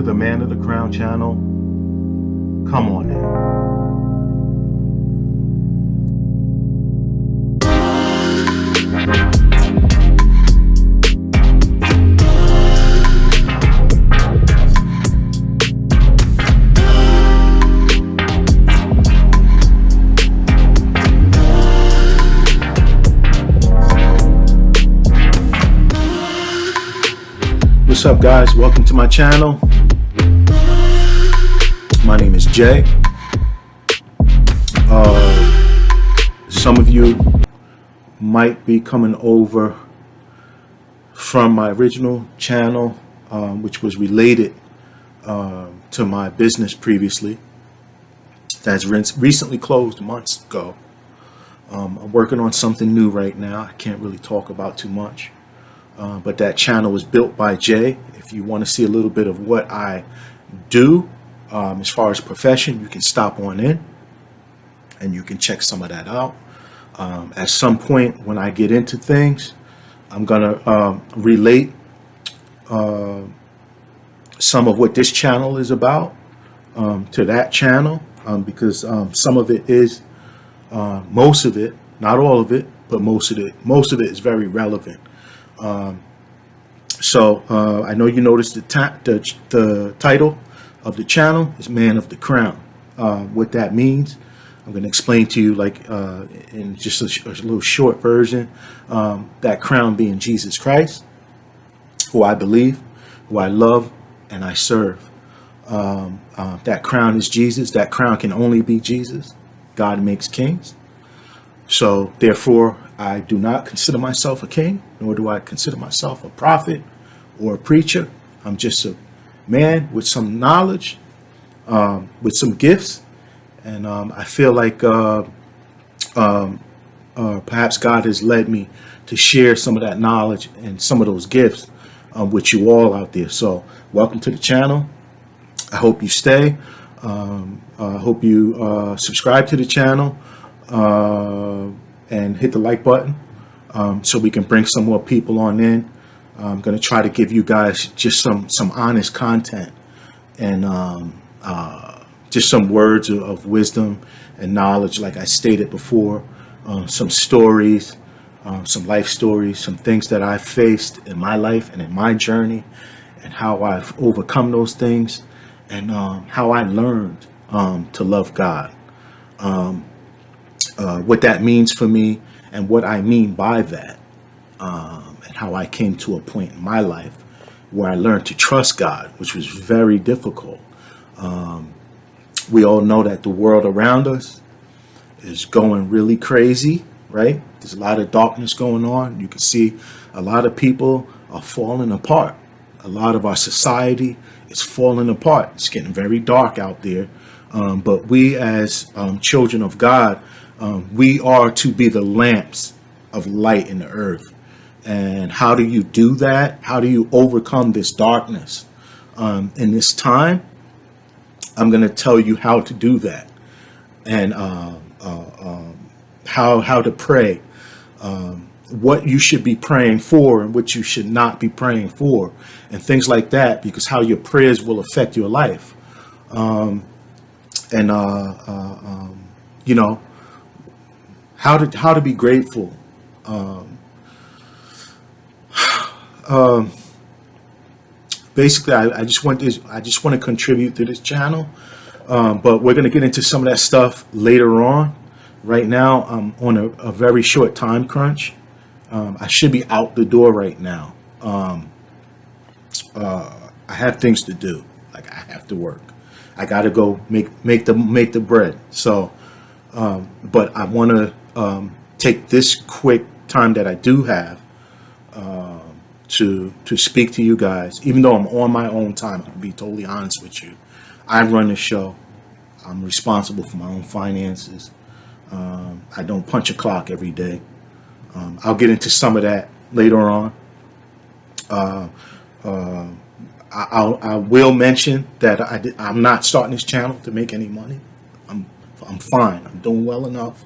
to the Man of the Crown channel. Come on in. What's up, guys? Welcome to my channel. My name is Jay. Some of you might be coming over from my original channel, which was related to my business previously. That's recently closed months ago. I'm working on something new right now. I can't really talk about too much. But that channel was built by Jay. If you want to see a little bit of what I do as far as profession, you can stop on in and you can check some of that out. At some point when I get into things, I'm going to relate some of what this channel is about to that channel because some of it is, most of it, not all of it, but most of it is very relevant. So I know you noticed the title of the channel is Man of the Crown. What that means, I'm going to explain to you like in just a little short version. That crown being Jesus Christ, who I believe, who I love, and I serve. That crown is Jesus. That crown can only be Jesus. God makes kings. So therefore, I do not consider myself a king, nor do I consider myself a prophet or a preacher. I'm just a man with some knowledge, with some gifts. And I feel like perhaps God has led me to share some of that knowledge and some of those gifts with you all out there. So welcome to the channel. I hope you stay. I hope you subscribe to the channel. And hit the like button so we can bring some more people on in. I'm going to try to give you guys just some honest content and just some words of wisdom and knowledge, like I stated before, some stories, some life stories, some things that I've faced in my life and in my journey, and how I've overcome those things, and how I learned to love God. What that means for me and what I mean by that, and how I came to a point in my life where I learned to trust God, which was very difficult. We all know that the world around us is going really crazy, right? There's a lot of darkness going on. You can see a lot of people are falling apart. A lot of our society is falling apart. It's getting very dark out there. But we as children of God, we are to be the lamps of light in the earth. And how do you do that? How do you overcome this darkness in this time? I'm going to tell you how to do that, and how to pray, what you should be praying for and what you should not be praying for, and things like that, because how your prayers will affect your life. You know, how to be grateful. Basically, I just want to contribute to this channel, but we're going to get into some of that stuff later on. Right now, I'm on a very short time crunch. I should be out the door right now. I have things to do. Like, I have to work. I got to go make the bread. So, but I want to take this quick time that I do have to speak to you guys, even though I'm on my own time. I'll be totally honest with you. I run the show. I'm responsible for my own finances. I don't punch a clock every day. I'll get into some of that later on. I will mention that I'm not starting this channel to make any money. I'm fine. I'm doing well enough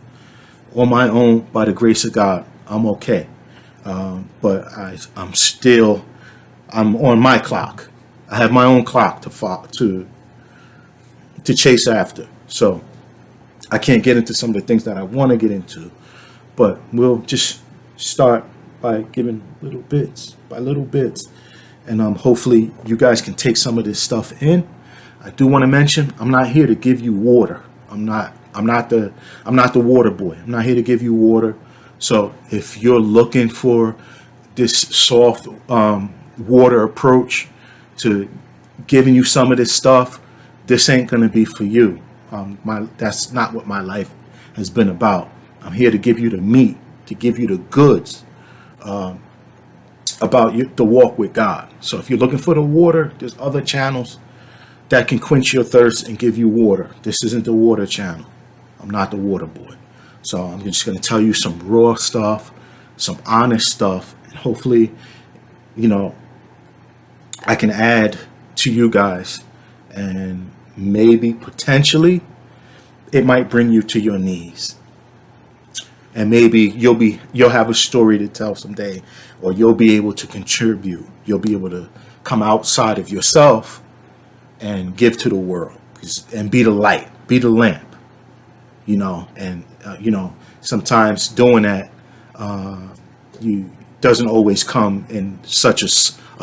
on my own by the grace of God. I'm okay. But I'm on my clock. I have my own clock to chase after. So I can't get into some of the things that I want to get into, but we'll just start by giving little bits by little bits, and hopefully you guys can take some of this stuff in. I do want to mention I'm not here to give you water. I'm not the water boy. I'm not here to give you water. So if you're looking for this soft water approach to giving you some of this stuff, this ain't gonna be for you. That's not what my life has been about. I'm here to give you the meat, to give you the goods about the walk with God. So if you're looking for the water, there's other channels that can quench your thirst and give you water. This isn't the water channel. I'm not the water boy. So I'm just going to tell you some raw stuff, some honest stuff, and hopefully, I can add to you guys, and maybe potentially it might bring you to your knees. And maybe you'll have a story to tell someday, or you'll be able to contribute. You'll be able to come outside of yourself and give to the world, and be the light, be the lamp, and sometimes doing that doesn't always come in such a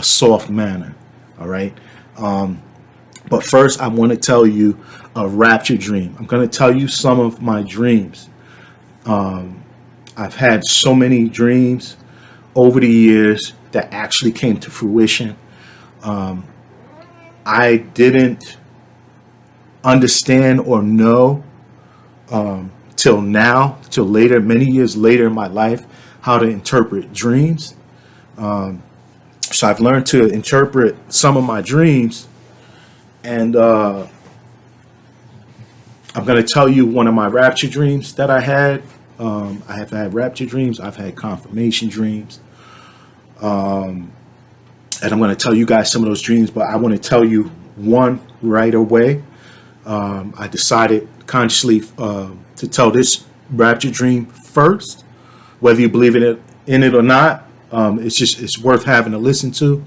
soft manner. All right. But first I want to tell you a rapture dream. I'm going to tell you some of my dreams. I've had so many dreams over the years that actually came to fruition. I didn't understand or know till later, many years later in my life, how to interpret dreams. So I've learned to interpret some of my dreams, and I'm going to tell you one of my rapture dreams that I had. I have had rapture dreams. I've had confirmation dreams. And I'm going to tell you guys some of those dreams, but I want to tell you one right away. I decided consciously to tell this rapture dream first, whether you believe in it or not. It's worth having to listen to.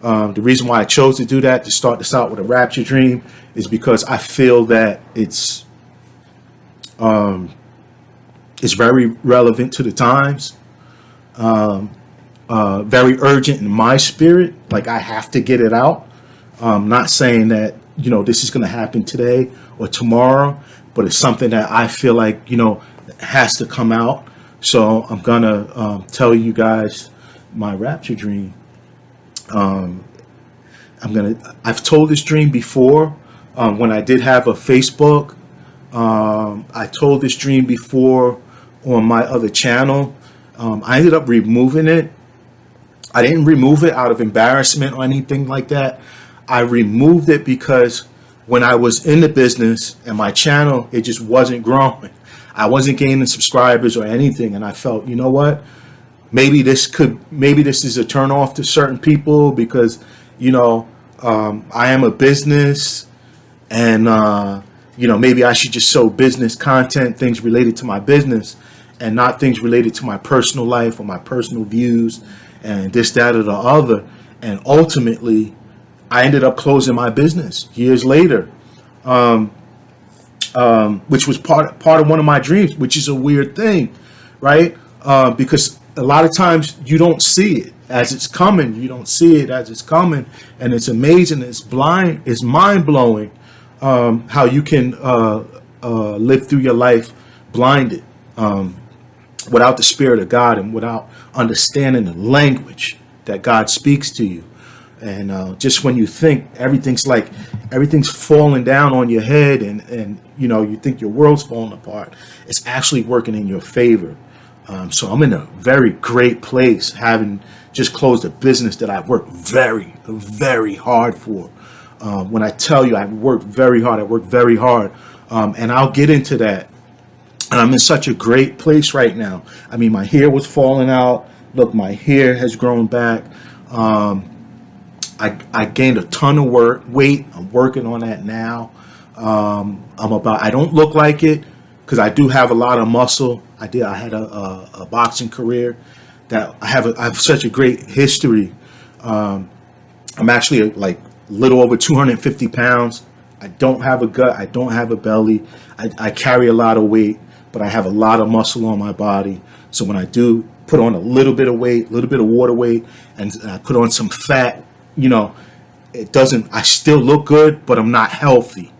The reason why I chose to do that, to start this out with a rapture dream, is because I feel that it's very relevant to the times. Very urgent in my spirit. Like, I have to get it out. Not saying that, this is going to happen today or tomorrow, but it's something that I feel like, has to come out. So I'm going to tell you guys my rapture dream. I've told this dream before when I did have a Facebook. I told this dream before on my other channel. I ended up removing it. I didn't remove it out of embarrassment or anything like that. I removed it because when I was in the business and my channel, it just wasn't growing. I wasn't gaining subscribers or anything. And I felt, you know what? Maybe this is a turn off to certain people because, I am a business, and, maybe I should just show business content, things related to my business, and not things related to my personal life or my personal views and this, that, or the other. And ultimately, I ended up closing my business years later, which was part of one of my dreams, which is a weird thing, right? Because a lot of times you don't see it as it's coming. You don't see it as it's coming, and it's amazing. It's mind blowing how you can live through your life blinded. Without the Spirit of God and without understanding the language that God speaks to you. And just when you think everything's falling down on your head, and you think your world's falling apart, it's actually working in your favor. So I'm in a very great place, having just closed a business that I worked very, very hard for. When I tell you I worked very hard, and I'll get into that. And I'm in such a great place right now. I mean, my hair was falling out. Look, my hair has grown back. I gained a ton of weight. I'm working on that now. I don't look like it because I do have a lot of muscle. I had a boxing career that I have such a great history. I'm actually a little over 250 pounds. I don't have a gut. I don't have a belly. I carry a lot of weight, but I have a lot of muscle on my body. So when I do put on a little bit of weight, a little bit of water weight, and I put on some fat, it doesn't, I still look good, but I'm not healthy.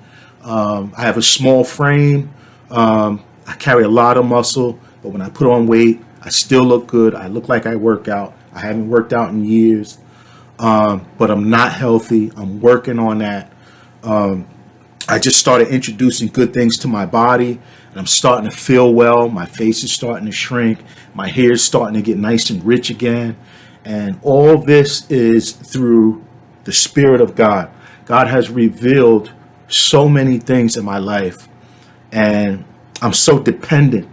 I have a small frame. I carry a lot of muscle, but when I put on weight, I still look good. I look like I work out. I haven't worked out in years, but I'm not healthy. I'm working on that. I just started introducing good things to my body, and I'm starting to feel well. My face is starting to shrink. My hair is starting to get nice and rich again. And all this is through the Spirit of God. God has revealed so many things in my life, and I'm so dependent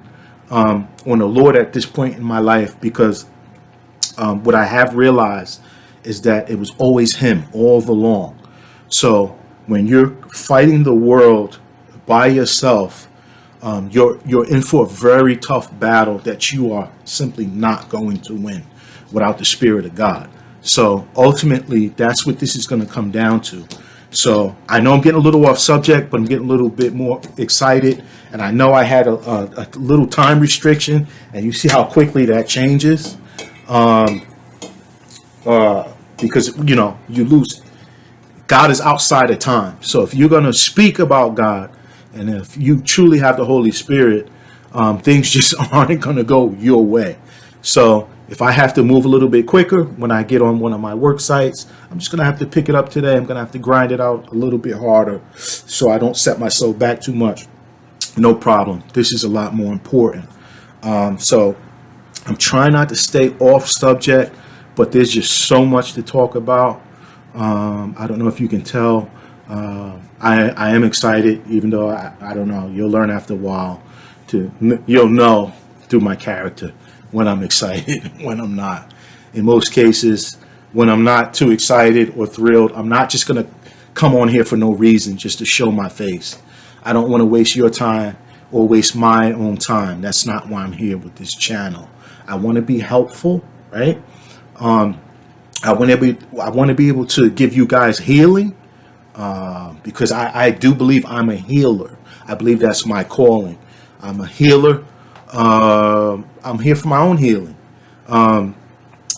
on the Lord at this point in my life, because what I have realized is that it was always Him all along. So when you're fighting the world by yourself, you're in for a very tough battle that you are simply not going to win without the Spirit of God. So ultimately, that's what this is going to come down to. So I know I'm getting a little off subject, but I'm getting a little bit more excited. And I know I had a little time restriction, and you see how quickly that changes. Because, you lose. God is outside of time. So if you're going to speak about God, and if you truly have the Holy Spirit, things just aren't going to go your way. So if I have to move a little bit quicker when I get on one of my work sites, I'm just going to have to pick it up today. I'm going to have to grind it out a little bit harder so I don't set myself back too much. No problem. This is a lot more important. So I'm trying not to stay off subject, but there's just so much to talk about. I don't know if you can tell. I am excited, even though I don't know. You'll learn after a while. You'll know through my character when I'm excited, when I'm not. In most cases, when I'm not too excited or thrilled, I'm not just going to come on here for no reason, just to show my face. I don't want to waste your time or waste my own time. That's not why I'm here with this channel. I want to be helpful, right? I want to be able to give you guys healing, because I do believe I'm a healer. I believe that's my calling. I'm a healer. I'm here for my own healing.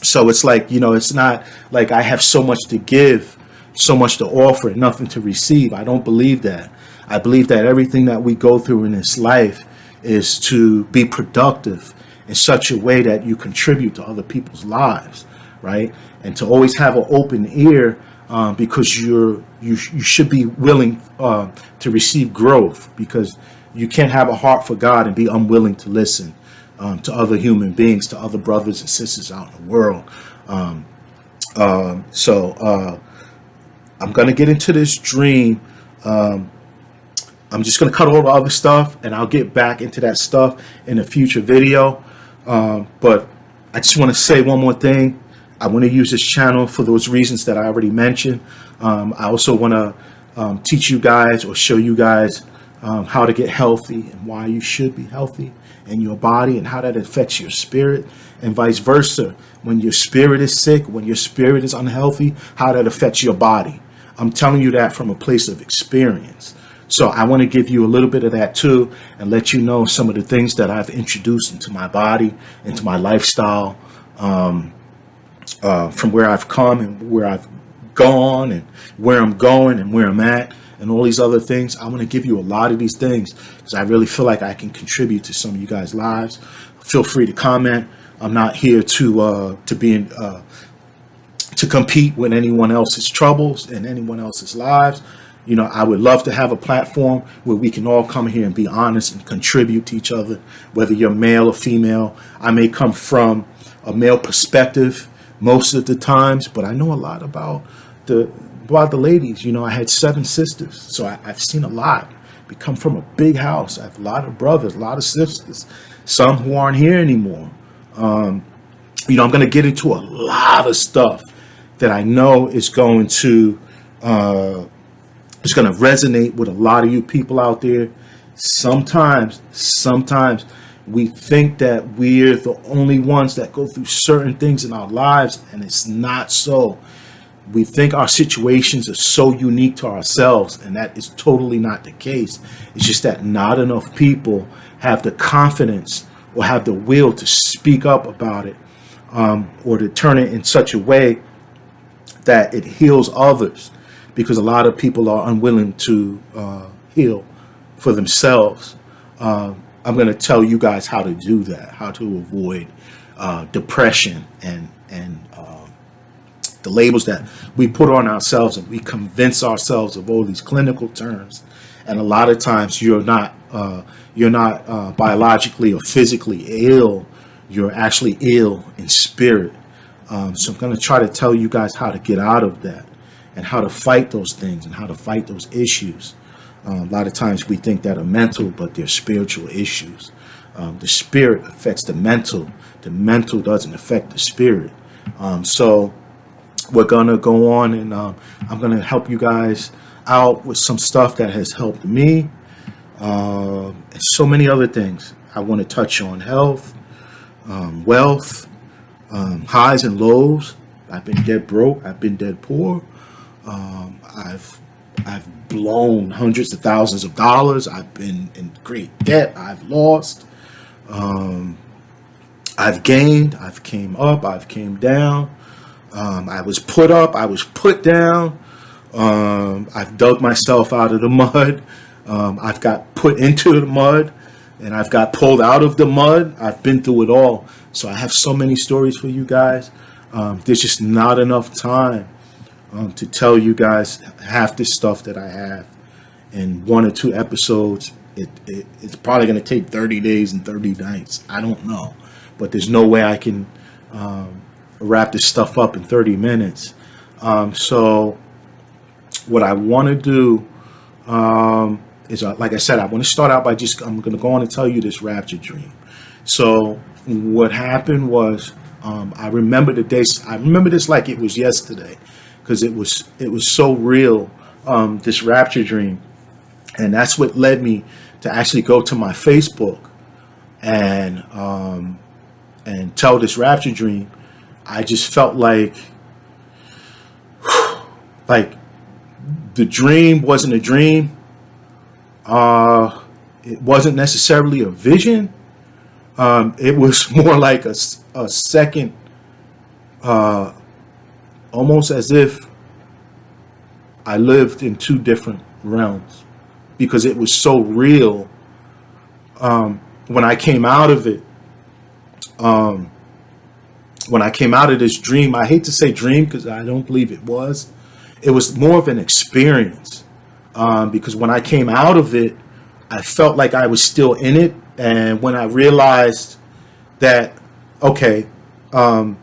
So it's like, it's not like I have so much to give, so much to offer, and nothing to receive. I don't believe that. I believe that everything that we go through in this life is to be productive in such a way that you contribute to other people's lives, right? And to always have an open ear, because you should be willing to receive growth, because you can't have a heart for God and be unwilling to listen to other human beings, to other brothers and sisters out in the world. So I'm going to get into this dream. I'm just going to cut all the other stuff, and I'll get back into that stuff in a future video. But I just want to say one more thing. I want to use this channel for those reasons that I already mentioned. I also want to teach you guys or show you guys how to get healthy and why you should be healthy in your body, and how that affects your spirit, and vice versa. When your spirit is sick, when your spirit is unhealthy, how that affects your body. I'm telling you that from a place of experience. So I want to give you a little bit of that too, and let you know some of the things that I've introduced into my body, into my lifestyle, from where I've come and where I've gone, and where I'm going and where I'm at, and all these other things. I want to give you a lot of these things because I really feel like I can contribute to some of you guys' lives. Feel free to comment. I'm not here to compete with anyone else's troubles and anyone else's lives. I would love to have a platform where we can all come here and be honest and contribute to each other, whether you're male or female. I may come from a male perspective most of the times, but I know a lot about the ladies. I had 7 sisters, so I've seen a lot. We come from a big house. I have a lot of brothers, a lot of sisters, some who aren't here anymore. I'm going to get into a lot of stuff that I know is going to resonate with a lot of you people out there. Sometimes we think that we're the only ones that go through certain things in our lives, and it's not so. We think our situations are so unique to ourselves, and that is totally not the case. It's just that not enough people have the confidence or have the will to speak up about it, or to turn it in such a way that it heals others, because a lot of people are unwilling to heal for themselves. I'm going to tell you guys how to do that, how to avoid depression and the labels that we put on ourselves, and we convince ourselves of all these clinical terms. And a lot of times you're not biologically or physically ill. You're actually ill in spirit. So I'm going to try to tell you guys how to get out of that, and how to fight those things, and how to fight those issues. A lot of times we think that are mental, but they're spiritual issues. The spirit affects the mental. The mental doesn't affect the spirit. So we're going to go on, and I'm going to help you guys out with some stuff that has helped me, and so many other things. I want to touch on health, wealth, highs and lows. I've been dead broke. I've been dead poor. I've blown hundreds of thousands of dollars. I've been in great debt. I've lost. I've gained. I've came up. I've came down. I was put up. I was put down. I've dug myself out of the mud. I've got put into the mud, and I've got pulled out of the mud. I've been through it all. So I have so many stories for you guys. There's just not enough time to tell you guys half the stuff that I have in 1 or 2 episodes. It's probably going to take 30 days and 30 nights. I don't know. But there's no way I can wrap this stuff up in 30 minutes. So what I want to do is, like I said, I want to start out by I'm going to go on and tell you this rapture dream. So what happened was, I remember the day. I remember this like it was yesterday, because it was so real, this rapture dream. And that's what led me to actually go to my Facebook and tell this rapture dream. I just felt like the dream wasn't a dream. It wasn't necessarily a vision. It was more like a second, almost as if I lived in 2 different realms, because it was so real. When I came out of it, when I came out of this dream, I hate to say dream because I don't believe it was. It was more of an experience, because when I came out of it, I felt like I was still in it. And when I realized that, okay, when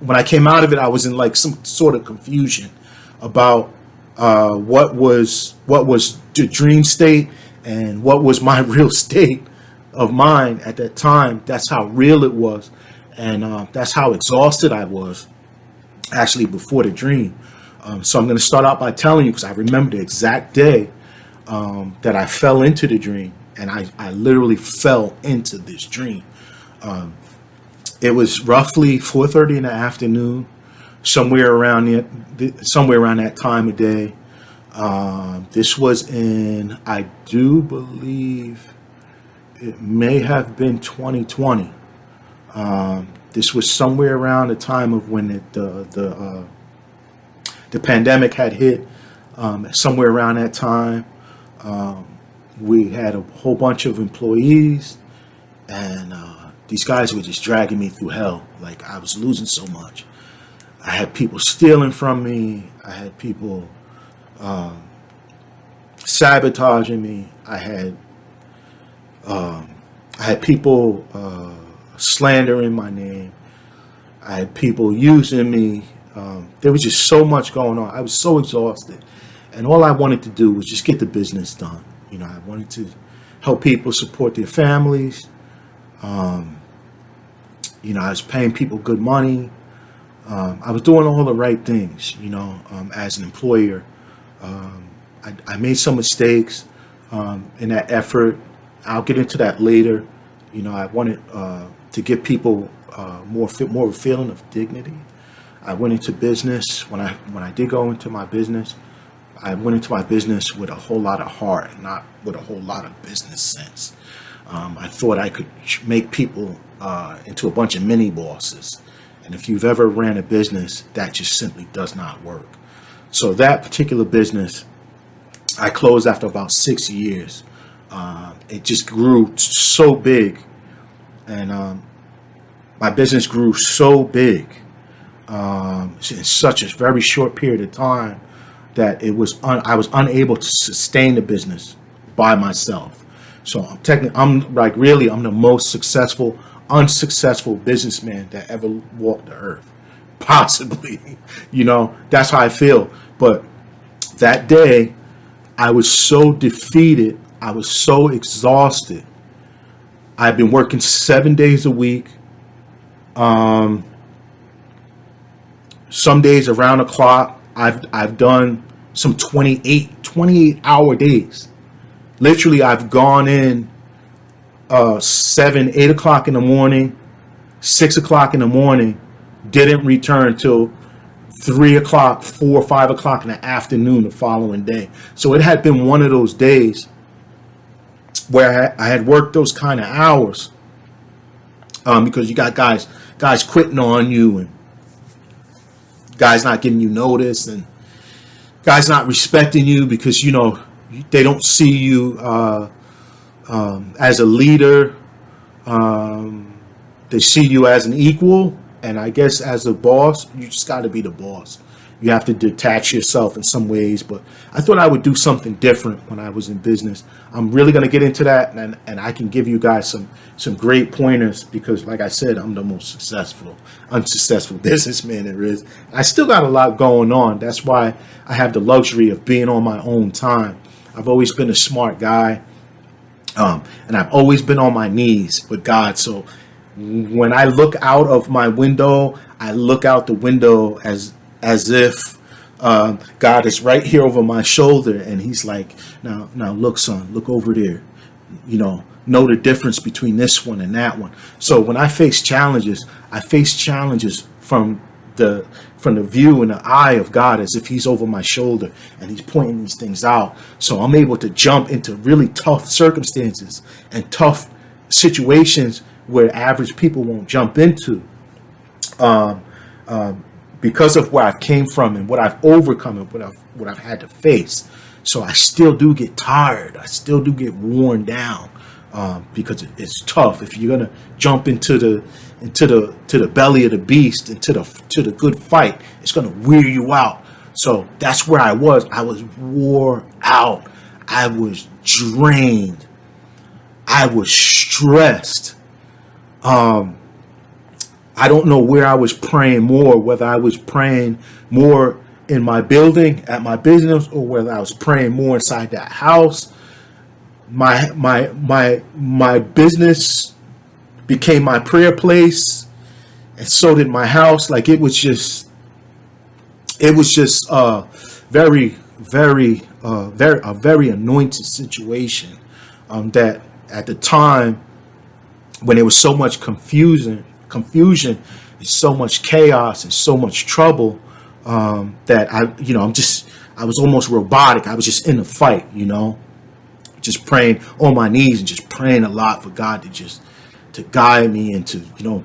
I came out of it, I was in like some sort of confusion about what was the dream state and what was my real state of mind at that time. That's how real it was, and that's how exhausted I was actually before the dream. So I'm going to start out by telling you, because I remember the exact day that I fell into the dream, and I literally fell into this dream. It was roughly 4:30 in the afternoon, somewhere around that time of day. This was in, I do believe it may have been 2020. This was somewhere around the time of when the pandemic had hit. Somewhere around that time, we had a whole bunch of employees, and these guys were just dragging me through hell. Like, I was losing so much. I had people stealing from me. I had people sabotaging me. I had people slandering my name. I had people using me. There was just so much going on. I was so exhausted, and all I wanted to do was just get the business done. You know, I wanted to help people support their families. You know, I was paying people good money. I was doing all the right things, you know, as an employer. I made some mistakes in that effort. I'll get into that later. You know, I wanted to give people more of a feeling of dignity. I went into business. When I did go into my business, I went into my business with a whole lot of heart, not with a whole lot of business sense. I thought I could make people into a bunch of mini bosses. And if you've ever ran a business, that just simply does not work. So that particular business, I closed after about 6 years. It just grew so big. And my business grew so big in such a very short period of time that I was unable to sustain the business by myself. So I'm the most successful, unsuccessful businessman that ever walked the earth, possibly. That's how I feel. But that day, I was so defeated. I was so exhausted. I've been working 7 days a week. Some days around the clock. I've done some 28 hour days. Literally, I've gone in 8 o'clock in the morning, 6 o'clock in the morning, didn't return till 3 o'clock, 4 or 5 o'clock in the afternoon the following day. So it had been one of those days where I had worked those kind of hours, because you got guys quitting on you, and guys not giving you notice, and guys not respecting you because they don't see you as a leader. They see you as an equal, and I guess as a boss, you just got to be the boss. You have to detach yourself in some ways, but I thought I would do something different when I was in business. I'm really going to get into that, and I can give you guys some great pointers because, like I said, I'm the most unsuccessful businessman there is. I still got a lot going on. That's why I have the luxury of being on my own time. I've always been a smart guy, and I've always been on my knees with God. So when I look out of my window, I look out the window as if God is right here over my shoulder, and he's like, now look, son, look over there. Know the difference between this one and that one. So when I face challenges from the view and the eye of God, as if he's over my shoulder and he's pointing these things out. So I'm able to jump into really tough circumstances and tough situations where average people won't jump into. Because of where I've came from and what I've overcome and what I've had to face. So I still do get tired. I still do get worn down, because it's tough. If you're gonna jump into the belly of the beast, to the good fight, it's gonna wear you out. So that's where I was. I was wore out. I was drained. I was stressed. I don't know where I was praying more, whether I was praying more in my building, at my business, or whether I was praying more inside that house. My business became my prayer place, and so did my house. Like it was just very a very anointed situation. That at the time when there was so much confusion and so much chaos and so much trouble, that I was almost robotic. I was just in the fight, just praying on my knees and just praying a lot for God to guide me, and to,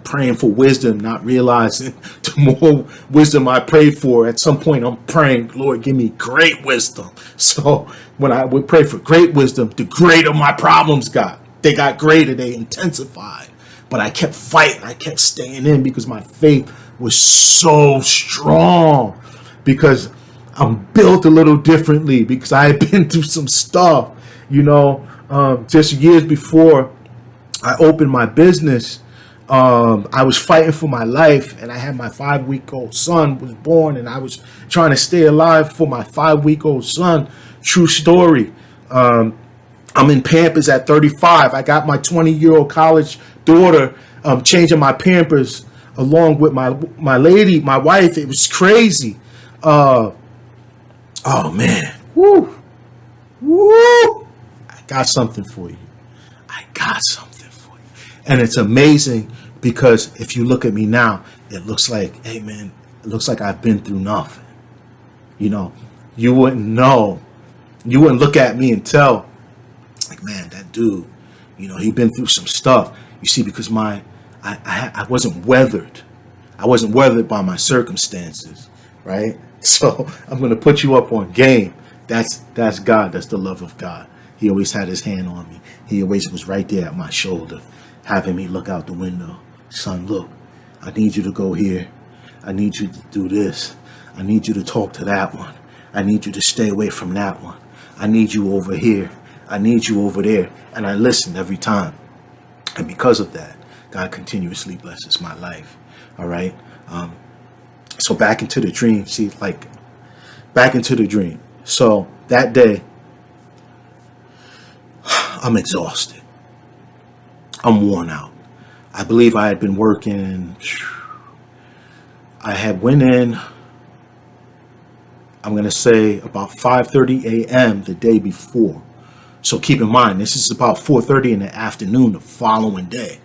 praying for wisdom, not realizing the more wisdom I prayed for, at some point I'm praying, Lord, give me great wisdom. So when I would pray for great wisdom, the greater my problems got. They got greater, they intensified. But I kept fighting. I kept staying in because my faith was so strong, because I'm built a little differently, because I had been through some stuff, just years before I opened my business. I was fighting for my life, and I had my 5-week-old son was born, and I was trying to stay alive for my 5-week-old son. True story. I'm in Pampers at 35. I got my 20-year-old college daughter changing my Pampers along with my lady, my wife. It was crazy. Oh man. Woo. I got something for you. And it's amazing, because if you look at me now, it looks like, hey man, it looks like I've been through nothing. You know, you wouldn't know. You wouldn't look at me and tell, like, man, that dude, he been through some stuff. You see, because I wasn't weathered. I wasn't weathered by my circumstances, right? So I'm going to put you up on game. That's God. That's the love of God. He always had his hand on me. He always was right there at my shoulder, having me look out the window. Son, look, I need you to go here. I need you to do this. I need you to talk to that one. I need you to stay away from that one. I need you over here. I need you over there. And I listened every time. And because of that, God continuously blesses my life. All right. So back into the dream. See, like, back into the dream. So that day, I'm exhausted. I'm worn out. I believe I had been working. I had went in, I'm going to say about 5:30 a.m. the day before. So keep in mind, this is about 4:30 in the afternoon the following day.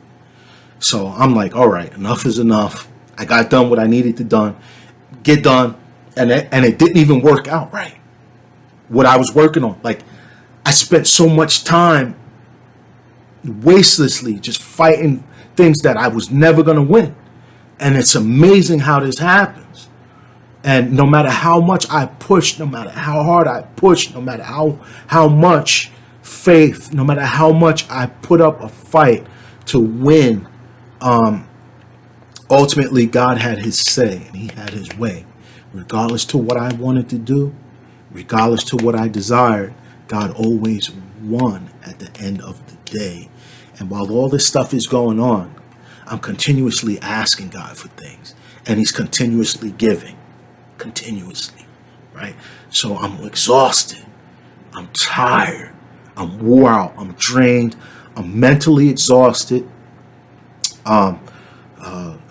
So I'm like, all right, enough is enough. I got done what I needed to get done. And it didn't even work out right. What I was working on. Like, I spent so much time wastelessly just fighting things that I was never going to win. And it's amazing how this happens. And no matter how much I pushed, no matter how hard I pushed, no matter how much faith, no matter how much I put up a fight to win, ultimately God had his say and he had his way. Regardless to what I wanted to do, regardless to what I desired, God always won at the end of the day. And while all this stuff is going on, I'm continuously asking God for things, and he's continuously giving, continuously, right? So I'm exhausted. I'm tired. I'm wore out. I'm drained. I'm mentally exhausted.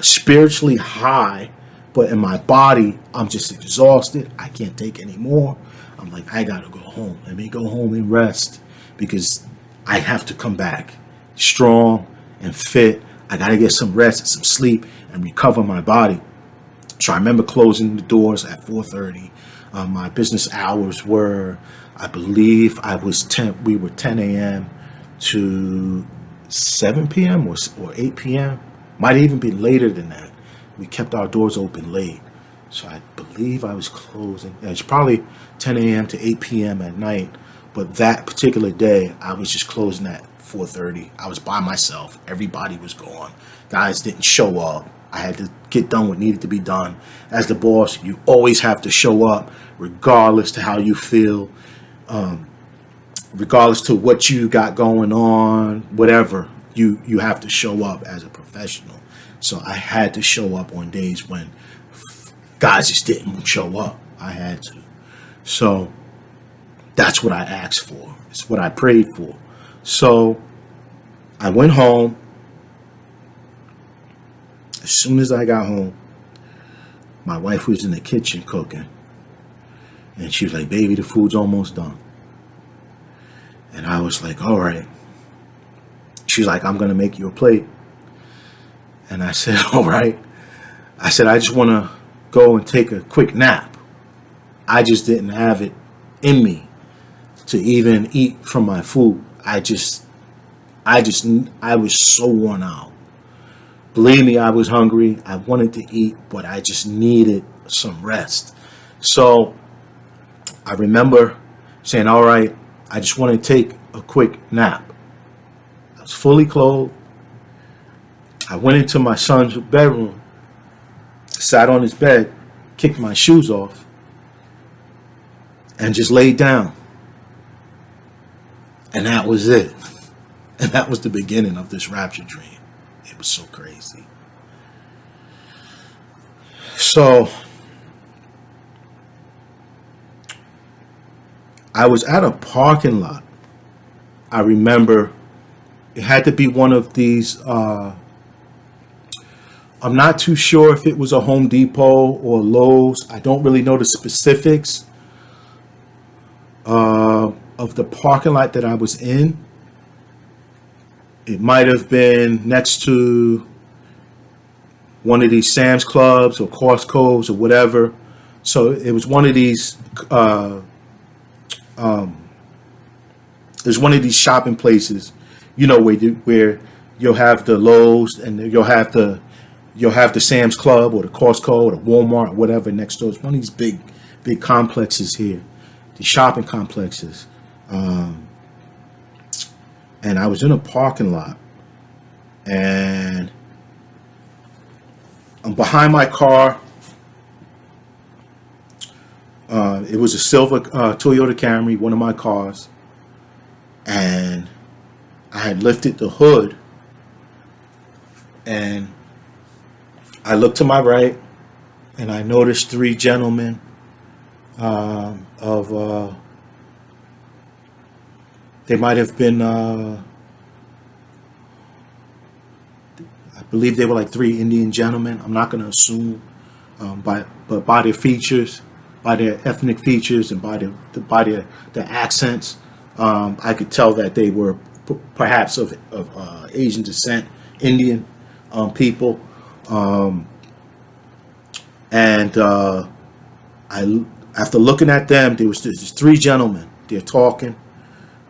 Spiritually high, but in my body, I'm just exhausted. I can't take any more. I'm like, I gotta go home. Let me go home and rest, because I have to come back strong and fit. I got to get some rest and some sleep and recover my body. So I remember closing the doors at 4:30. My business hours were, I believe we were 10 a.m. to 7 p.m. or 8 p.m. Might even be later than that. We kept our doors open late. So I believe I was closing. It's probably 10 a.m. to 8 p.m. at night. But that particular day, I was just closing at 4:30. I was by myself. Everybody was gone. Guys didn't show up. I had to get done what needed to be done. As the boss, you always have to show up, regardless to how you feel, regardless to what you got going on, whatever. You have to show up as a professional. So I had to show up on days when guys just didn't show up. I had to. So that's what I asked for. It's what I prayed for. So I went home. As soon as I got home, my wife was in the kitchen cooking. And she was like, baby, the food's almost done. And I was like, all right. She's like, I'm going to make you a plate. And I said, all right. I said, I just want to go and take a quick nap. I just didn't have it in me to even eat from my food. I was so worn out. Believe me, I was hungry. I wanted to eat, but I just needed some rest. So I remember saying, all right, I just want to take a quick nap. I was fully clothed. I went into my son's bedroom, sat on his bed, kicked my shoes off, and just laid down. And that was it. And that was the beginning of this rapture dream. It was so crazy. So I was at a parking lot. I remember it had to be one of these, I'm not too sure if it was a Home Depot or Lowe's. I don't really know the specifics of the parking lot that I was in. It might have been next to one of these Sam's Clubs or Costco's or whatever. So it was one of these. There's one of these shopping places, where you'll have the Lowe's and you'll have the Sam's Club or the Costco or the Walmart or whatever next door. It's one of these big complexes here, these shopping complexes. And I was in a parking lot, and I'm behind my car. It was a silver Toyota Camry, one of my cars, and I had lifted the hood, and I looked to my right, and I noticed three gentlemen they might have been, I believe they were like three Indian gentlemen. I'm not going to assume, but by their features, by their ethnic features, and by their accents, I could tell that they were perhaps of Asian descent, Indian people. After looking at them, there's three gentlemen. They're talking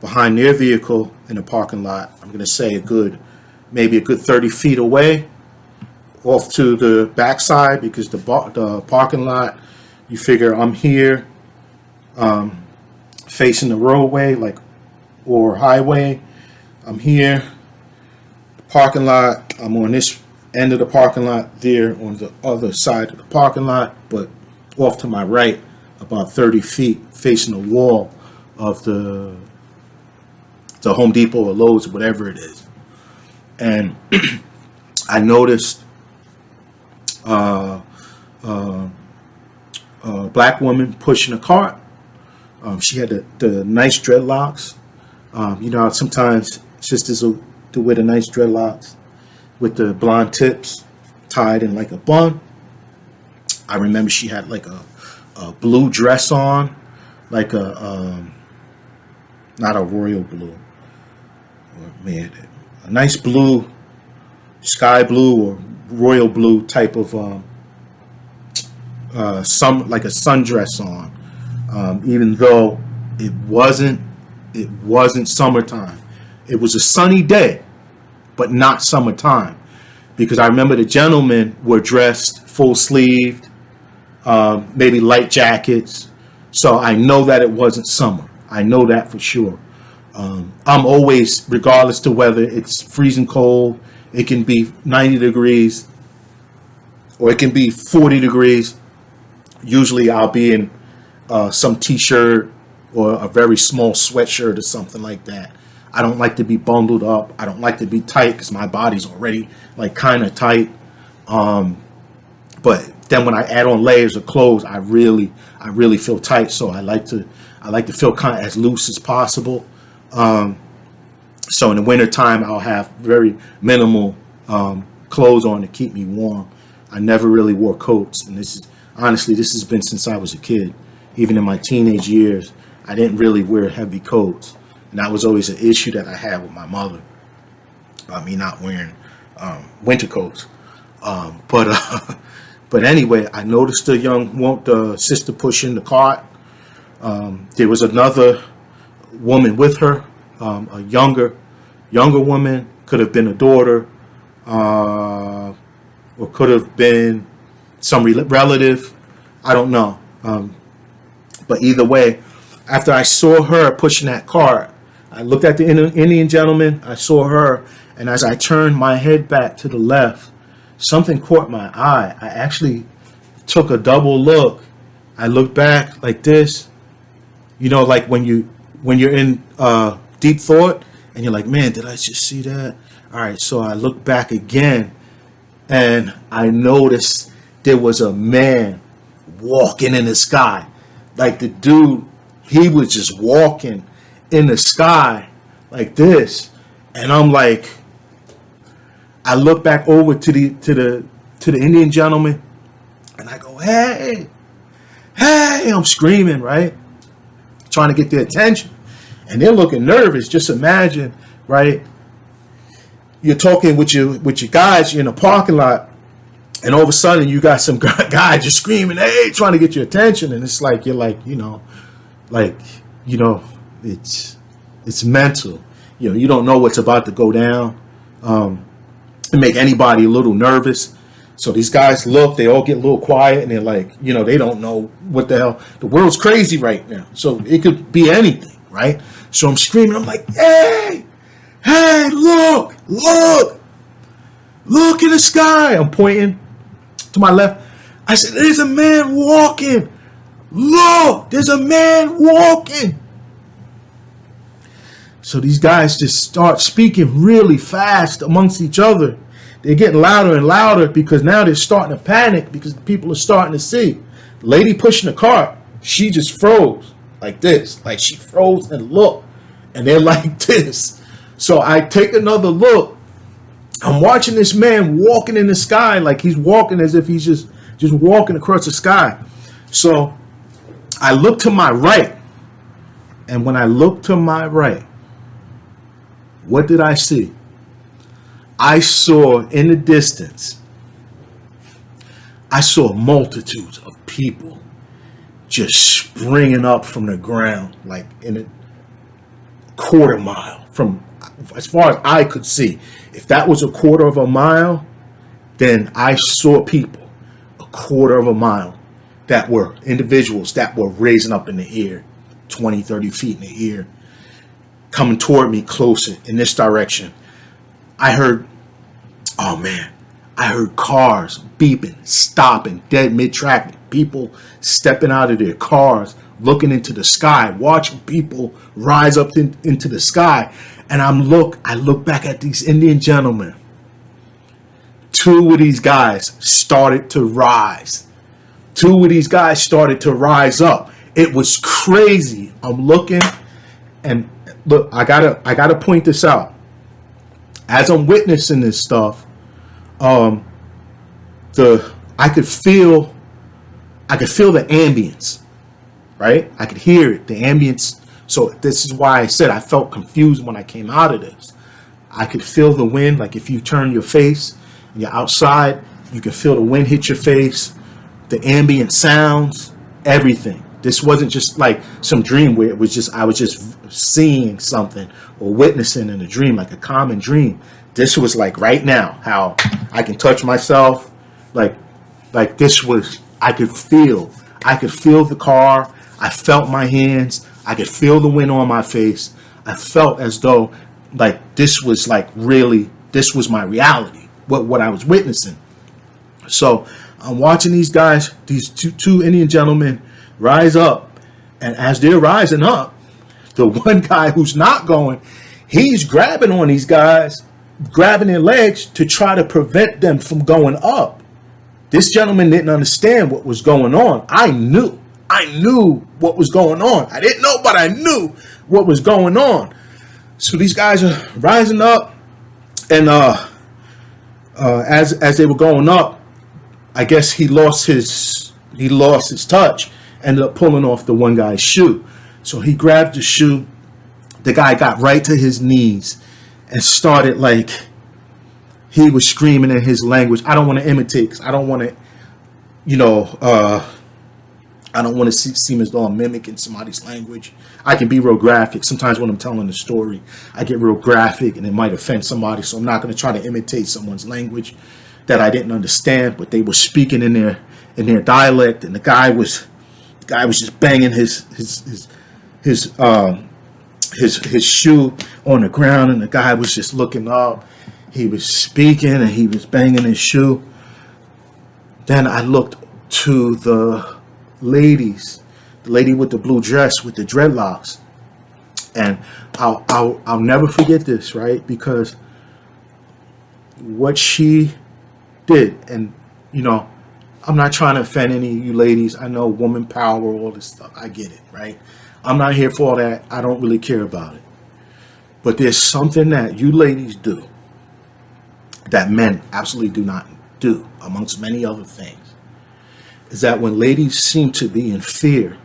behind their vehicle in a parking lot. I'm going to say maybe a good 30 feet away, off to the backside, because the parking lot, you figure I'm here, facing the roadway, or highway. I'm here, parking lot. I'm on this end of the parking lot. There on the other side of the parking lot, but off to my right, about 30 feet, facing the wall of the Home Depot or Lowe's or whatever it is. And I noticed a black woman pushing a cart. She had the nice dreadlocks. How sometimes sisters will wear the nice dreadlocks with the blonde tips tied in like a bun. I remember she had like a blue dress on, like not a royal blue, a nice blue, sky blue or royal blue type of like a sundress on, even though it wasn't summertime. It was a sunny day, but not summertime, because I remember the gentlemen were dressed full sleeved, maybe light jackets. So I know that it wasn't summer. I know that for sure. I'm always, regardless to whether it's freezing cold, it can be 90 degrees or it can be 40 degrees. Usually I'll be in some t-shirt or a very small sweatshirt or something like that. I don't like to be bundled up. I don't like to be tight because my body's already like kind of tight. But then when I add on layers of clothes, I really feel tight. So I like to feel kind of as loose as possible. So in the wintertime, I'll have very minimal clothes on to keep me warm. I never really wore coats, and this has been since I was a kid. Even in my teenage years, I didn't really wear heavy coats, and that was always an issue that I had with my mother. Me not wearing winter coats. But anyway, I noticed the sister pushing the cart. There was another woman with her, a younger woman, could have been a daughter, or could have been some relative. I don't know. But either way, after I saw her pushing that cart, I looked at the Indian gentleman, I saw her, and as I turned my head back to the left, something caught my eye. I actually took a double look. I looked back like this, like when you're in deep thought and you're like, man, did I just see that? All right, so I looked back again, and I noticed there was a man walking in the sky. Like the dude, he was just walking in the sky like this, and I'm like, I look back over to the Indian gentleman, and I go, hey, I'm screaming, right? Trying to get their attention. And they're looking nervous. Just imagine, right? You're talking with your guys, you're in a parking lot, And all of a sudden you got some guy just screaming, hey, trying to get your attention. And it's like, you're like, it's mental. You don't know what's about to go down. It make anybody a little nervous. So these guys look, they all get a little quiet, and they're like, they don't know what the hell. The world's crazy right now. So it could be anything, right? So I'm screaming, I'm like, hey, look in the sky. I'm pointing to my left. I said, there's a man walking. Look, there's a man walking. So these guys just start speaking really fast amongst each other. They're getting louder and louder because now they're starting to panic because people are starting to see. The lady pushing the cart, she just froze like this. Like she froze and looked. And they're like this. So I take another look. I'm watching this man walking in the sky like he's walking as if he's just walking across the sky. So I look to my right. And when I look to my right, what did I see? I saw in the distance, I saw multitudes of people just springing up from the ground, like in a quarter mile from as far as I could see. If that was a quarter of a mile, then I saw people a quarter of a mile that were individuals that were raising up in the air, 20, 30 feet in the air, coming toward me closer in this direction. I heard cars beeping, stopping, dead mid-traffic, people stepping out of their cars, looking into the sky, watching people rise up into the sky. And I look back at these Indian gentlemen. Two of these guys started to rise. Two of these guys started to rise up. It was crazy. I'm looking, and look, I gotta point this out. As I'm witnessing this stuff, I could feel the ambience, right? I could hear it, the ambience. So this is why I said I felt confused when I came out of this. I could feel the wind, like if you turn your face and you're outside, you can feel the wind hit your face, the ambient sounds, everything. This wasn't just like some dream where I was just seeing something or witnessing in a dream, like a common dream. This was like right now, how I can touch myself, like this was, I could feel the car. I felt my hands. I could feel the wind on my face. I felt as though like this was like really, this was my reality, what I was witnessing. So I'm watching these guys, these two Indian gentlemen rise up. And as they're rising up, the one guy who's not going, he's grabbing on these guys, grabbing their legs to try to prevent them from going up. This gentleman didn't understand what was going on. I knew what was going on. I didn't know, but I knew what was going on. So these guys are rising up, and as they were going up, I guess he lost his touch, ended up pulling off the one guy's shoe. So he grabbed the shoe. The guy got right to his knees and started like, he was screaming in his language. I don't want to imitate because I don't want to, I don't want to seem as though I'm mimicking somebody's language. I can be real graphic. Sometimes when I'm telling the story, I get real graphic and it might offend somebody. So I'm not going to try to imitate someone's language that I didn't understand, but they were speaking in their dialect, and the guy was just banging his shoe on the ground, and the guy was just looking up. He was speaking and he was banging his shoe. Then I looked to the lady with the blue dress with the dreadlocks, and I'll never forget this, right? Because what she did, and I'm not trying to offend any of you ladies. I know woman power, all this stuff. I get it, right? I'm not here for all that. I don't really care about it. But there's something that you ladies do that men absolutely do not do, amongst many other things, is that when ladies seem to be in fear,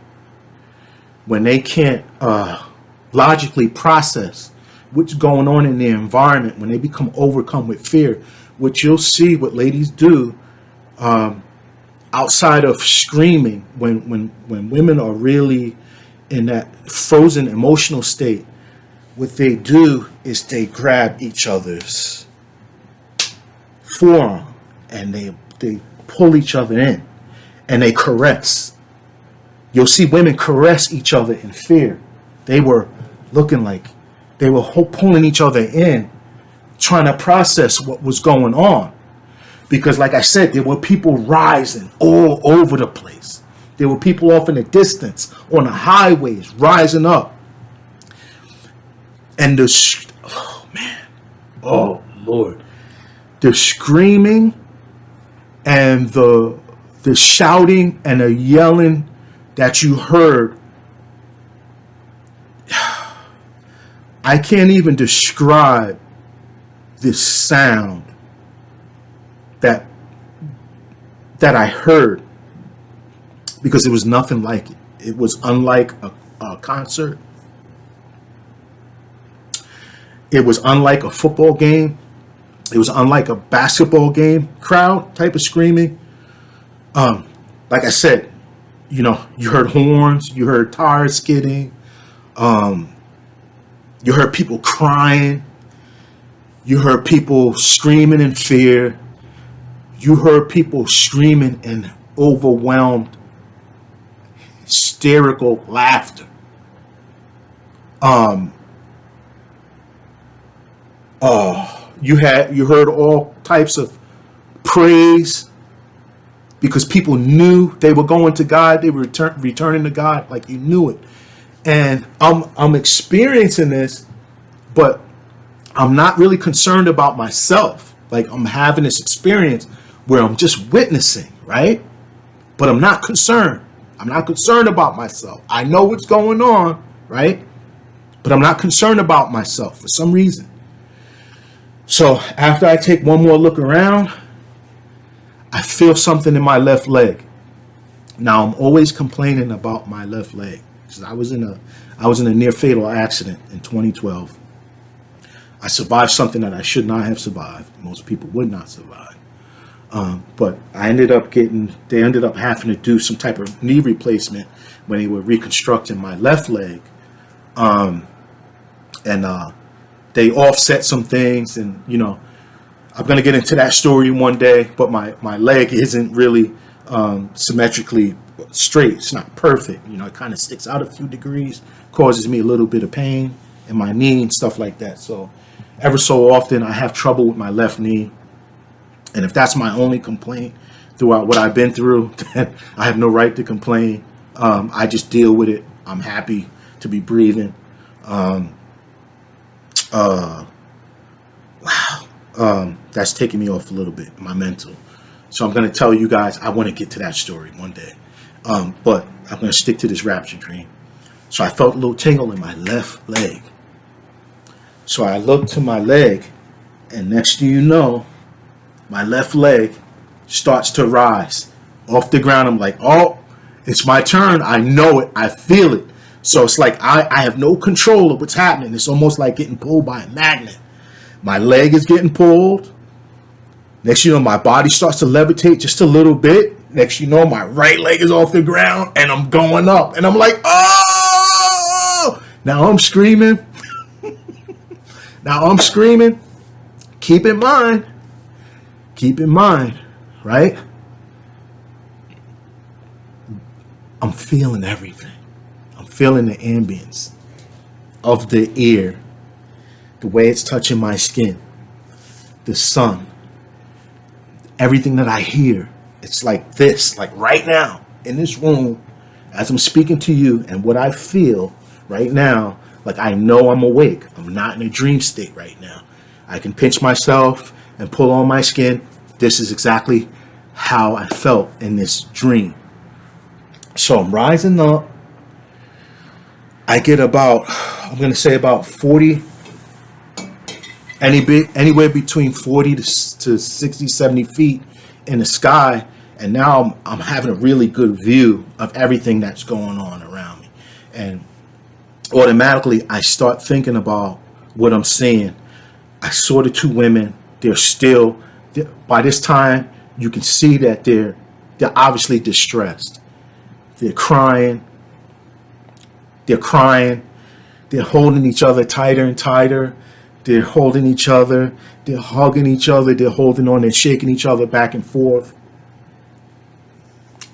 when they can't logically process what's going on in their environment, when they become overcome with fear, what you'll see what ladies do Outside of screaming, when women are really in that frozen emotional state, what they do is they grab each other's forearm and they pull each other in and they caress. You'll see women caress each other in fear. They were looking like they were pulling each other in, trying to process what was going on. Because like I said, there were people rising all over the place. There were people off in the distance on the highways rising up. And oh man, oh Lord, the screaming and the shouting and the yelling that you heard, I can't even describe this sound that I heard, because it was nothing like it. It was unlike a concert. It was unlike a football game. It was unlike a basketball game crowd type of screaming. Like I said, you heard horns, you heard tires skidding, you heard people crying, you heard people screaming in fear, you heard people screaming in overwhelmed, hysterical laughter. You heard all types of praise, because people knew they were going to God. They were returning to God like you knew it. And I'm experiencing this, but I'm not really concerned about myself. Like, I'm having this experience where I'm just witnessing, right? But I'm not concerned. I'm not concerned about myself. I know what's going on, right? But I'm not concerned about myself for some reason. So after I take one more look around, I feel something in my left leg. Now, I'm always complaining about my left leg, because I was in a near fatal accident in 2012. I survived something that I should not have survived. Most people would not survive. But they ended up having to do some type of knee replacement when they were reconstructing my left leg. They offset some things, and I'm going to get into that story one day, but my leg isn't really symmetrically straight. It's not perfect. It kind of sticks out a few degrees, causes me a little bit of pain in my knee and stuff like that. So ever so often I have trouble with my left knee. And if that's my only complaint throughout what I've been through, then I have no right to complain. I just deal with it. I'm happy to be breathing. That's taking me off a little bit, my mental. So I'm going to tell you guys, I want to get to that story one day. But I'm going to stick to this rapture dream. So I felt a little tingle in my left leg. So I looked to my leg, and next thing you know, my left leg starts to rise off the ground. I'm like, oh, it's my turn. I know it. I feel it. So it's like I have no control of what's happening. It's almost like getting pulled by a magnet. My leg is getting pulled. Next you know, my body starts to levitate just a little bit. Next you know, my right leg is off the ground and I'm going up. And I'm like, oh! Now I'm screaming. Keep in mind, right? I'm feeling everything. I'm feeling the ambience of the air, the way it's touching my skin, the sun, everything that I hear. It's like this, like right now in this room, as I'm speaking to you, and what I feel right now, like I know I'm awake. I'm not in a dream state right now. I can pinch myself and pull on my skin. This is exactly how I felt in this dream. So I'm rising up. I get I'm going to say about 40, anywhere between 40 to 60, 70 feet in the sky. And now I'm having a really good view of everything that's going on around me. And automatically I start thinking about what I'm seeing. I saw the two women. By this time, you can see that they're obviously distressed. They're crying. They're crying. They're holding each other tighter and tighter. They're holding each other. They're hugging each other. They're holding on. They're shaking each other back and forth.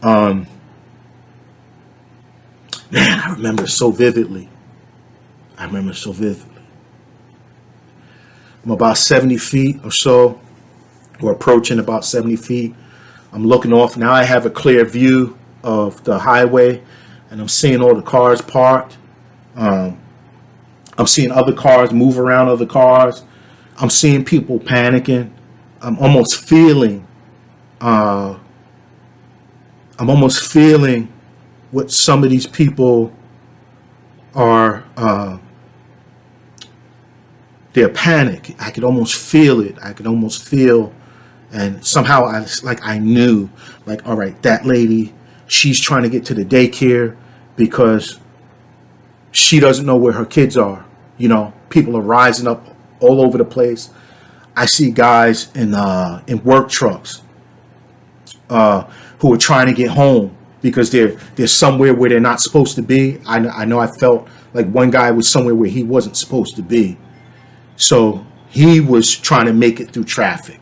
Man, I remember so vividly. I'm about 70 feet or so. We're approaching about 70 feet. I'm looking off. Now I have a clear view of the highway, and I'm seeing all the cars parked. I'm seeing other cars move around other cars. I'm seeing people panicking. I'm almost feeling what some of these people are. They're panic. I could almost feel it. And somehow I knew, like, all right, that lady, she's trying to get to the daycare because she doesn't know where her kids are. You know, people are rising up all over the place. I see guys in work trucks who are trying to get home because they're somewhere where they're not supposed to be. I know I felt like one guy was somewhere where he wasn't supposed to be. So he was trying to make it through traffic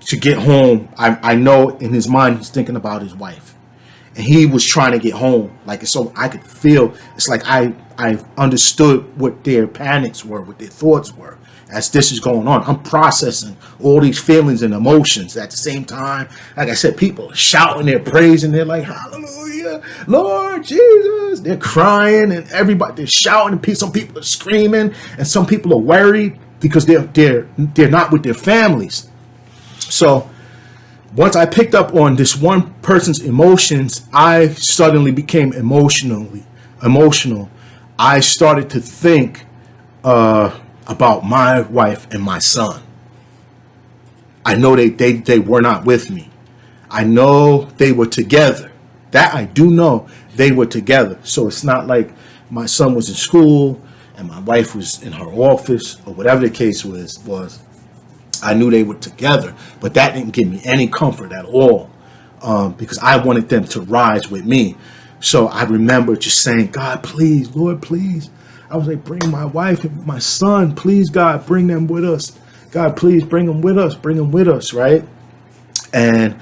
to get home. I know in his mind he's thinking about his wife, and he was trying to get home. Like, so I could feel, it's like I understood what their panics were, what their thoughts were as this is going on. I'm processing all these feelings and emotions at the same time. Like I said, people are shouting, they're praising, they're like, hallelujah, Lord Jesus. They're crying, and they're shouting, and some people are screaming, and some people are worried because they're not with their families. So once I picked up on this one person's emotions, I suddenly became emotional. I started to think about my wife and my son. I know they were not with me. I know they were together. That I do know, they were together. So it's not like my son was in school and my wife was in her office or whatever the case was. I knew they were together, but that didn't give me any comfort at all, because I wanted them to rise with me. So I remember just saying, God, please, Lord, please. I was like, bring my wife and my son, please, God, bring them with us. God, please bring them with us, right? And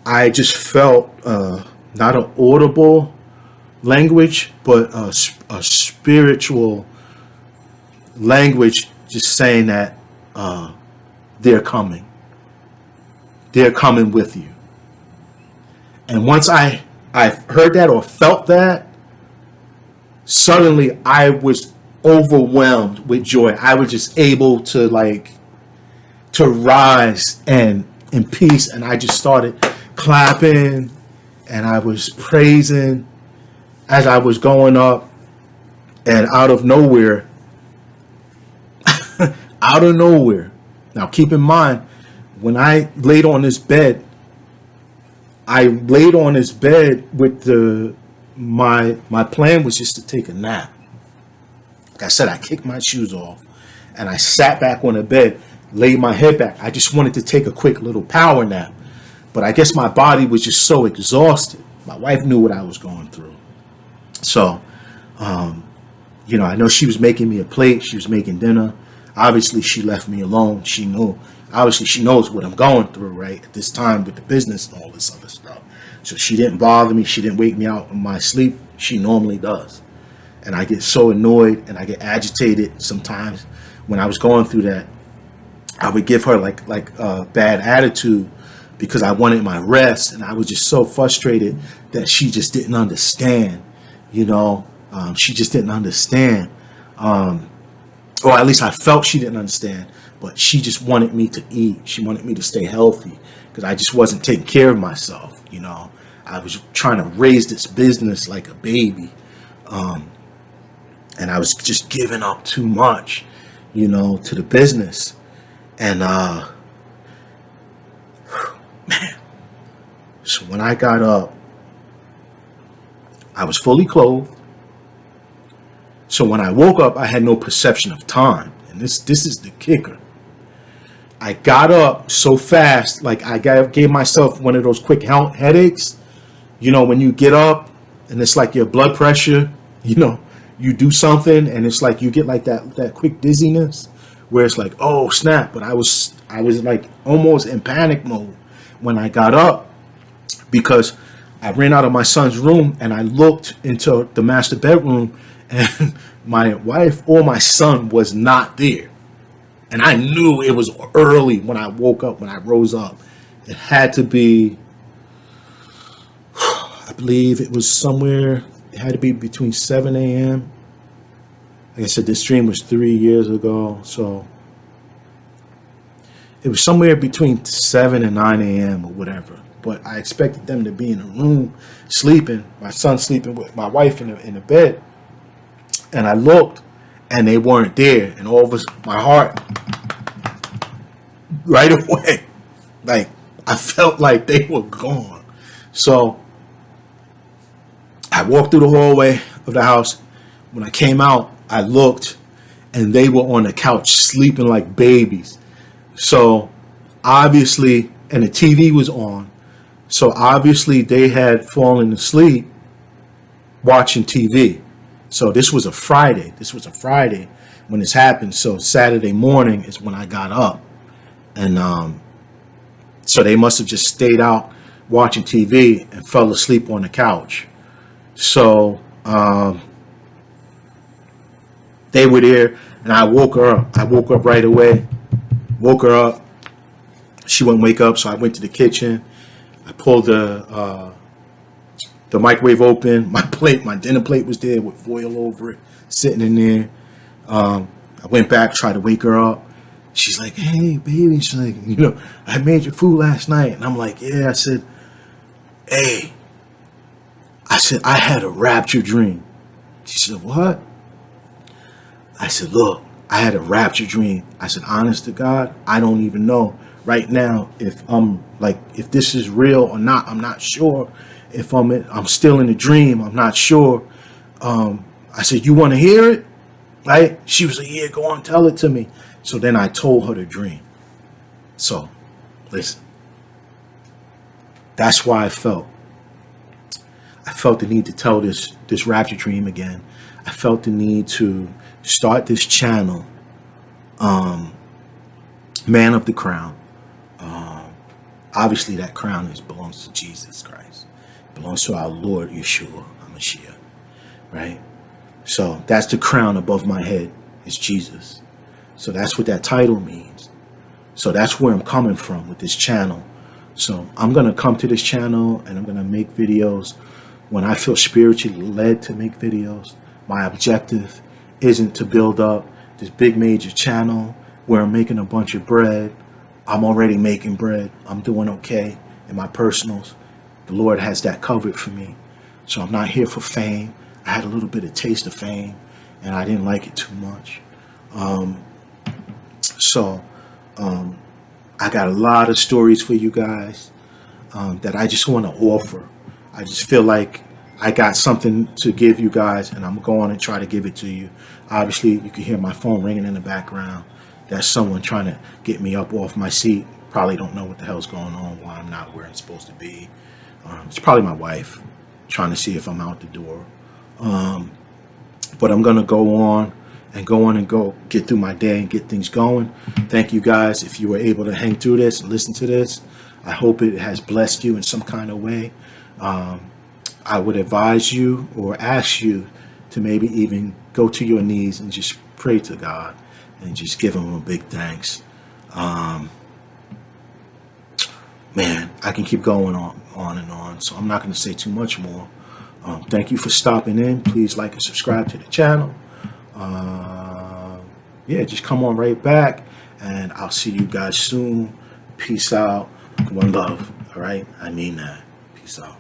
I just felt not an audible language, but a spiritual language, just saying that they're coming with you. And once I heard that or felt that, suddenly I was overwhelmed with joy. I was just able to rise and in peace, and I just started clapping and I was praising as I was going up. And out of nowhere, now keep in mind, when I laid on this bed, with my plan was just to take a nap. Like I said, I kicked my shoes off and I sat back on the bed, laid my head back. I just wanted to take a quick little power nap. But I guess my body was just so exhausted. My wife knew what I was going through. So, I know she was making me a plate. She was making dinner. Obviously, she left me alone. She knew. Obviously, she knows what I'm going through, right? At this time with the business and all this other stuff. So she didn't bother me. She didn't wake me out in my sleep. She normally does. And I get so annoyed and I get agitated sometimes. When I was going through that, I would give her like a bad attitude because I wanted my rest. And I was just so frustrated that she just didn't understand, she just didn't understand. Or at least I felt she didn't understand, but she just wanted me to eat. She wanted me to stay healthy because I just wasn't taking care of myself. I was trying to raise this business like a baby. And I was just giving up too much, to the business. And, man, so when I got up, I was fully clothed. So when I woke up, I had no perception of time. And this is the kicker. I got up so fast, like gave myself one of those quick headaches. You know, when you get up and it's like your blood pressure, you know, you do something and it's like you get like that quick dizziness where it's like, oh snap. But I was like almost in panic mode when I got up, because I ran out of my son's room and I looked into the master bedroom, and my wife or my son was not there. And I knew it was early when I woke up, when I rose up. It had to be, I believe it was somewhere, it had to be between 7 a.m. Like I said, this stream was 3 years ago. So it was somewhere between 7 and 9 a.m. or whatever. But I expected them to be in a room sleeping, my son sleeping with my wife in the bed. And I looked and they weren't there. And all of us, my heart, right away, like I felt like they were gone. So I walked through the hallway of the house. When I came out, I looked and they were on the couch sleeping like babies. So obviously, and the TV was on. So obviously they had fallen asleep watching TV. So this was a Friday. When this happened. So Saturday morning is when I got up. And so they must have just stayed out watching TV and fell asleep on the couch. So they were there and I woke her up. I woke up right away. Woke her up. She wouldn't wake up, so I went to the kitchen. I pulled the microwave open. My dinner plate was there with foil over it, sitting in there. I went back, tried to wake her up. She's like, hey, baby. She's like, you know, I made your food last night. And I'm like, yeah. I said, hey. I said, I had a rapture dream. She said, what? I said, look, I had a rapture dream. I said, honest to God, I don't even know right now if if this is real or not. I'm not sure if I'm still in the dream. I'm not sure. I said, you want to hear it? Right? She was like, yeah, go on, tell it to me. So then I told her the dream. So listen, that's why I felt the need to tell this rapture dream again. I felt the need to start this channel, Man of the Crown. Obviously that crown belongs to Jesus Christ. It belongs to our Lord Yeshua HaMashiach, right? So that's the crown above my head. It's Jesus. So that's what that title means. So that's where I'm coming from with this channel. So I'm going to come to this channel and I'm going to make videos when I feel spiritually led to make videos. My objective isn't to build up this big major channel where I'm making a bunch of bread. I'm already making bread. I'm doing okay in my personals. The Lord has that covered for me. So I'm not here for fame. I had a little bit of taste of fame and I didn't like it too much. I got a lot of stories for you guys that I just want to offer. I just feel like I got something to give you guys and I'm going to try to give it to you. Obviously, you can hear my phone ringing in the background. That's someone trying to get me up off my seat. Probably don't know what the hell's going on, why I'm not where I'm supposed to be. It's probably my wife trying to see if I'm out the door. But I'm going to go on and go get through my day and get things going. Thank you guys if you were able to hang through this and listen to this. I hope it has blessed you in some kind of way. I would advise you or ask you to maybe even go to your knees and just pray to God and just give him a big thanks. Man, I can keep going on and on, so I'm not going to say too much more. Thank you for stopping in. Please like and subscribe to the channel. Yeah, just come on right back and I'll see you guys soon. Peace out. One love. All right. I mean that. Peace out.